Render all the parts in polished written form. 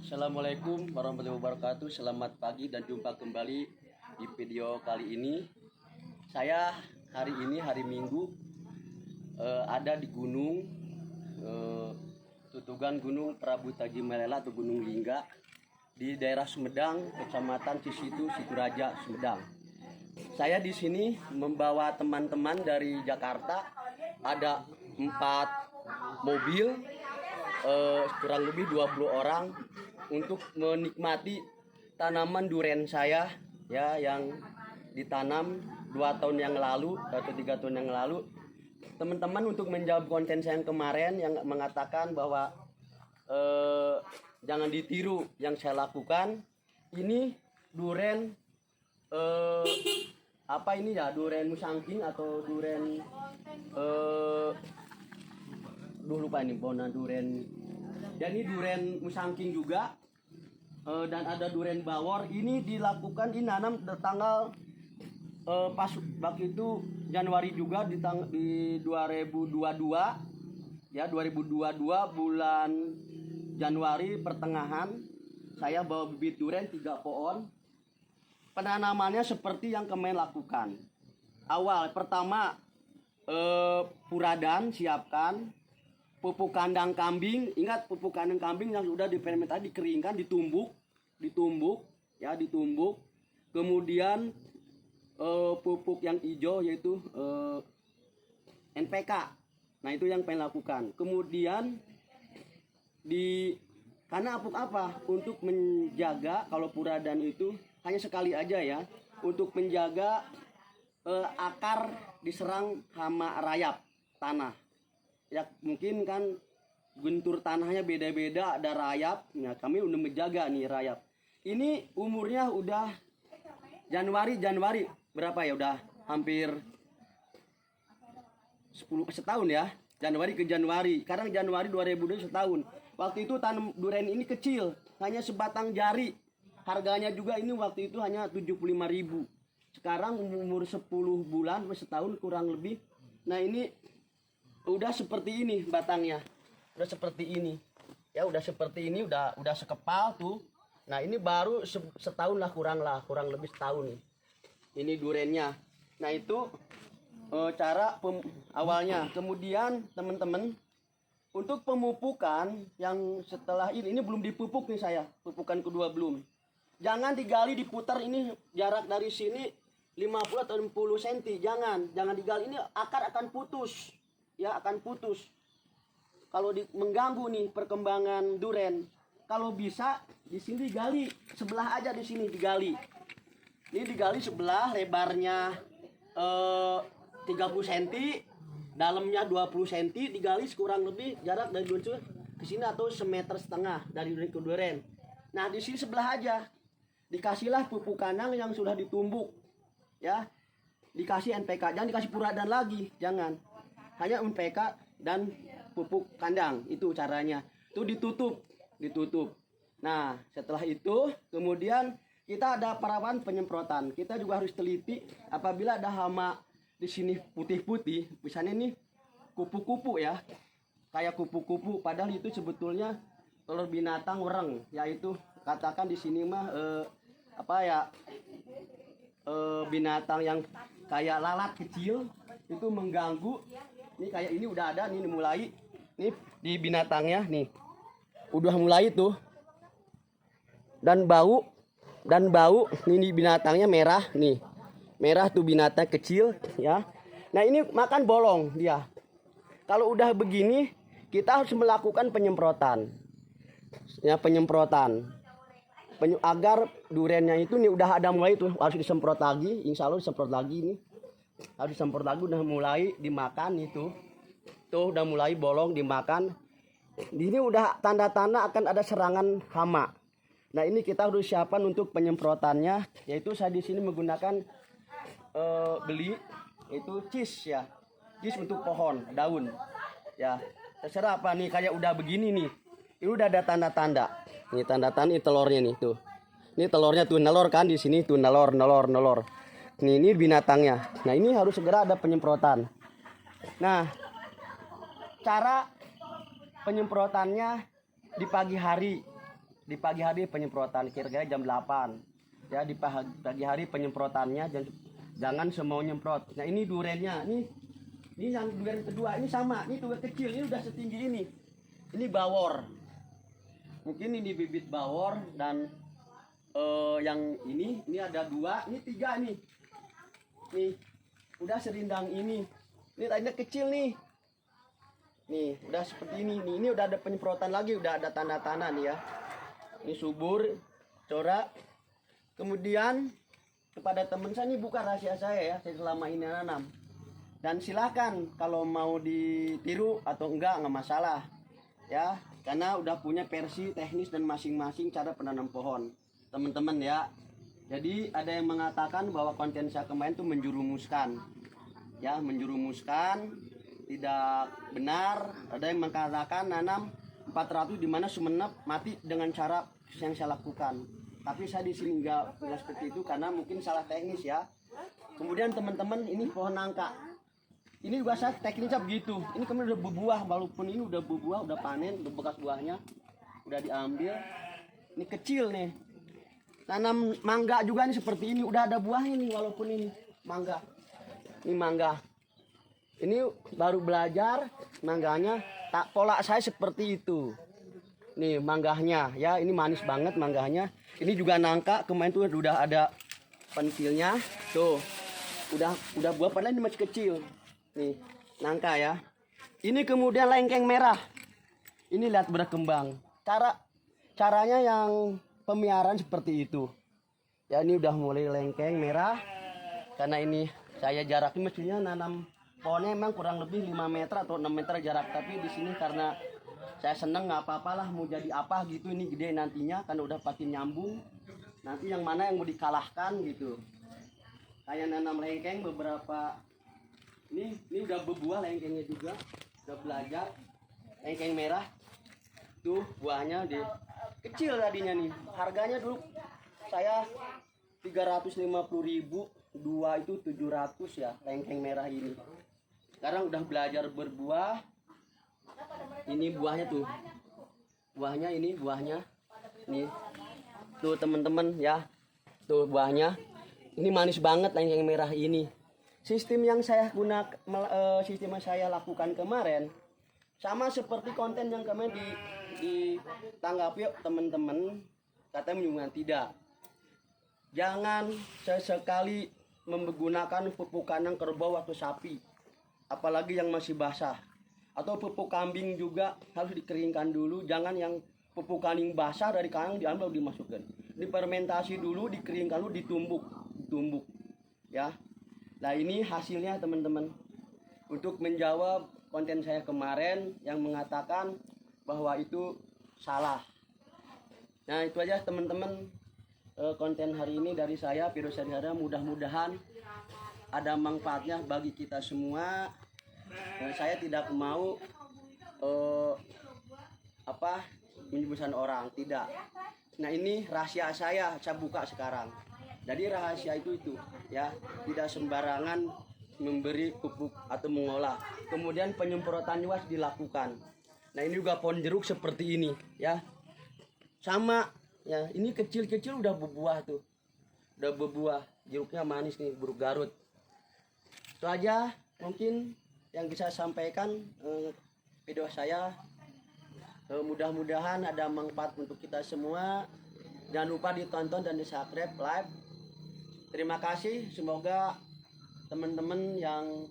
Assalamualaikum warahmatullahi wabarakatuh. Selamat pagi dan jumpa kembali di video kali ini. Saya hari ini hari Minggu ada di gunung Tutugan Gunung Prabu Taji Melela atau Gunung Lingga di daerah Sumedang, Kecamatan Cisitu, Situraja, Sumedang. Saya di sini membawa teman-teman dari Jakarta. Ada 4 mobil, kurang lebih 20 orang untuk menikmati tanaman duren saya ya, yang ditanam 2 tahun yang lalu atau 3 tahun yang lalu. Teman-teman untuk menjawab konten saya yang kemarin yang mengatakan bahwa jangan ditiru yang saya lakukan. Ini duren apa ini ya, duren musangking atau duren lupa ini pohon duren. Dan ini duren musangking juga, dan ada duren bawor. Ini dilakukan dinanam tanggal pas waktu itu Januari juga di 2022 ya, 2022 bulan Januari pertengahan saya bawa bibit duren 3 pohon. Penanamannya seperti yang kemarin lakukan. Awal pertama puradan siapkan, pupuk kandang kambing. Ingat, pupuk kandang kambing yang sudah difermentasi, dikeringkan, ditumbuk ya, ditumbuk. Kemudian pupuk yang hijau yaitu NPK. Nah, itu yang pengen lakukan. Kemudian karena apa untuk menjaga, kalau puradan itu hanya sekali aja ya, untuk menjaga akar diserang hama rayap tanah. Ya mungkin kan guntur tanahnya beda-beda, ada rayap. Nah, kami udah menjaga nih rayap. Ini umurnya udah Januari berapa ya, udah hampir setahun ya. Januari ke Januari. Sekarang Januari 2020 setahun. Waktu itu tanam duren ini kecil, hanya sebatang jari. Harganya juga ini waktu itu hanya 75.000. Sekarang umur 10 bulan, setahun kurang lebih. Nah, ini udah seperti ini batangnya. Udah seperti ini. Ya, udah seperti ini, udah sekepal tuh. Nah, ini baru setahun lah, kurang lebih setahun nih. Ini durennya. Nah, itu cara awalnya. Kemudian teman-teman, untuk pemupukan yang setelah ini belum dipupuk nih saya. Pupukan kedua belum. Jangan digali, diputar. Ini jarak dari sini 50 atau 60 cm. Jangan digali, ini akar akan putus. Ya, akan putus. Kalau mengganggu nih perkembangan duren. Kalau bisa di sini digali, sebelah aja di sini digali. Ini digali sebelah, lebarnya 30 cm, dalamnya 20 cm, digali kurang lebih jarak dari unsur ke sini atau 1,5 meter dari duren. Nah, di sini sebelah aja. Dikasihlah pupuk kandang yang sudah ditumbuk. Ya. Dikasih NPK, jangan dikasih puradan lagi, jangan. Hanya NPK dan pupuk kandang, itu caranya. Itu ditutup. Nah, setelah itu kemudian kita ada perawatan penyemprotan. Kita juga harus teliti apabila ada hama di sini putih-putih, misalnya ini kupu-kupu ya. Kayak kupu-kupu, padahal itu sebetulnya telur binatang wereng, yaitu katakan di sini mah binatang yang kayak lalat kecil itu mengganggu. Ini kayak ini udah ada nih, mulai nih di binatangnya nih udah mulai tuh, dan bau ini binatangnya merah nih, merah tuh binatang kecil ya. Nah, ini makan bolong dia. Kalau udah begini kita harus melakukan penyemprotan ya, agar durennya itu nih udah ada mulai tuh, harus disemprot lagi. Insya Allah disemprot lagi, nih harus disemprot lagi. Udah mulai dimakan itu tuh, udah mulai bolong dimakan. Ini udah tanda-tanda akan ada serangan hama. Nah, ini kita harus siapkan untuk penyemprotannya, yaitu saya di sini menggunakan beli itu cis ya, cis untuk pohon daun ya. Terserah apa nih, kayak udah begini nih, ini udah ada tanda-tanda. Ini tanda-tanda, ini telurnya nih tuh. Ini telurnya tuh nelor kan di sini tuh, nelor. Ini binatangnya. Nah, ini harus segera ada penyemprotan. Nah, cara penyemprotannya di pagi hari di pagi hari penyemprotan kira-kira jam 8 ya. Di pagi hari penyemprotannya, jangan semau nyemprot. Nah ini durennya, ini yang duren kedua ini sama, ini juga kecil, ini udah setinggi ini bawor, mungkin ini bibit bawor. Dan yang ini ada 2, ini 3 nih udah serindang ini tadinya kecil nih udah seperti ini udah ada penyemprotan lagi, udah ada tanda-tanda nih ya, ini subur corak. Kemudian kepada teman saya, ini bukan rahasia saya ya, saya selama ini nanam, dan silakan kalau mau ditiru atau enggak masalah ya, karena udah punya versi teknis dan masing-masing cara penanam pohon teman-teman ya. Jadi ada yang mengatakan bahwa konten saya kemarin itu menjurumuskan ya, menjurumuskan, tidak benar. Ada yang mengatakan nanam 400 di mana Sumenep mati dengan cara yang saya lakukan. Tapi saya di sini enggak seperti itu karena mungkin salah teknis ya. Kemudian teman-teman, ini pohon nangka. Ini juga saya teknisnya begitu. Ini kemarin udah berbuah, walaupun ini udah berbuah, udah panen, udah bekas buahnya, udah diambil. Ini kecil nih. Tanam mangga juga nih seperti ini, udah ada buahnya nih, walaupun ini mangga. Ini mangga. Ini baru belajar mangganya, tak pola saya seperti itu. Nih mangganya ya, ini manis banget mangganya. Ini juga nangka, kemarin tuh udah ada pentilnya. Tuh. Udah buah, padahal ini masih kecil. Nih, nangka ya. Ini kemudian lengkeng merah. Ini lihat berkembang. Caranya yang pemeliharaan seperti itu. Ya ini udah mulai lengkeng merah. Karena ini saya jaraknya mestinya nanam pohonnya memang kurang lebih 5 meter atau 6 meter jarak, tapi di sini karena saya seneng nggak apa-apalah mau jadi apa gitu, ini gede nantinya karena udah pasti nyambung. Nanti yang mana yang mau dikalahkan gitu. Kayak nanam lengkeng beberapa ini udah berbuah lengkengnya juga, udah belajar lengkeng merah. Tuh buahnya kecil tadinya nih. Harganya dulu saya 350.000, 2 itu 700 ya lengkeng merah ini. Sekarang udah belajar berbuah. Ini buahnya tuh. Buahnya ini buahnya. Nih. Tuh teman-teman ya. Tuh buahnya. Ini manis banget lengkeng merah ini. Sistem yang saya sistem yang saya lakukan kemarin sama seperti konten yang kemarin ditanggapi teman-teman, katanya menyungkan tidak. Jangan sesekali menggunakan pupuk kandang kerbau atau sapi, apalagi yang masih basah. Atau pupuk kambing juga harus dikeringkan dulu. Jangan yang pupuk kambing basah dari kandang diambil dimasukkan. Difermentasi dulu, dikeringkan dulu, ditumbuk ya. Nah ini hasilnya teman-teman. Untuk menjawab konten saya kemarin yang mengatakan bahwa itu salah. Nah itu aja teman-teman konten hari ini dari saya, Firdaus Syarihara. Mudah-mudahan ada manfaatnya bagi kita semua. Saya tidak mau menyebutkan orang, tidak. Nah ini rahasia saya buka sekarang. Jadi rahasia itu ya, tidak sembarangan memberi pupuk atau mengolah. Kemudian penyemprotan juga dilakukan. Nah ini juga pohon jeruk seperti ini ya, sama ya. Ini kecil-kecil udah berbuah tuh, udah berbuah, jeruknya manis nih, buruk Garut. Itu aja mungkin yang bisa sampaikan video saya. Mudah-mudahan ada manfaat untuk kita semua. Jangan lupa ditonton dan di subscribe live. Terima kasih. Semoga teman-teman yang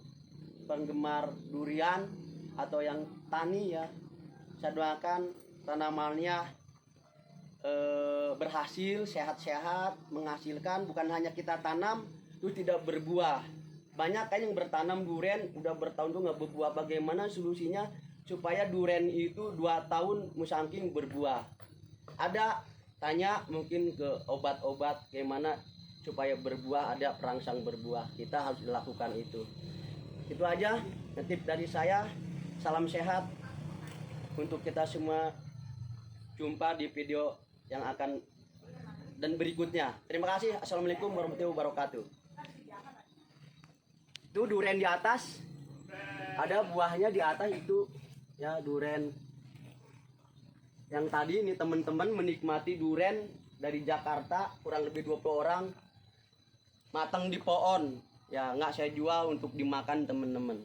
penggemar durian atau yang tani ya, saya doakan tanamannya berhasil, sehat-sehat, menghasilkan. Bukan hanya kita tanam terus tidak berbuah. Banyak kan yang bertanam durian udah bertahun tuh nggak berbuah. Bagaimana solusinya supaya durian itu 2 tahun musangking berbuah? Ada tanya mungkin ke obat-obat gimana supaya berbuah, ada perangsang berbuah. Kita harus dilakukan itu. Itu aja tip dari saya. Salam sehat untuk kita semua. Jumpa di video yang akan dan berikutnya. Terima kasih. Assalamualaikum warahmatullahi wabarakatuh. Itu durian di atas, ada buahnya di atas itu ya, durian Yang tadi ini teman-teman menikmati duren dari Jakarta, kurang lebih 20 orang, matang di pohon. Ya nggak saya jual untuk dimakan teman-teman.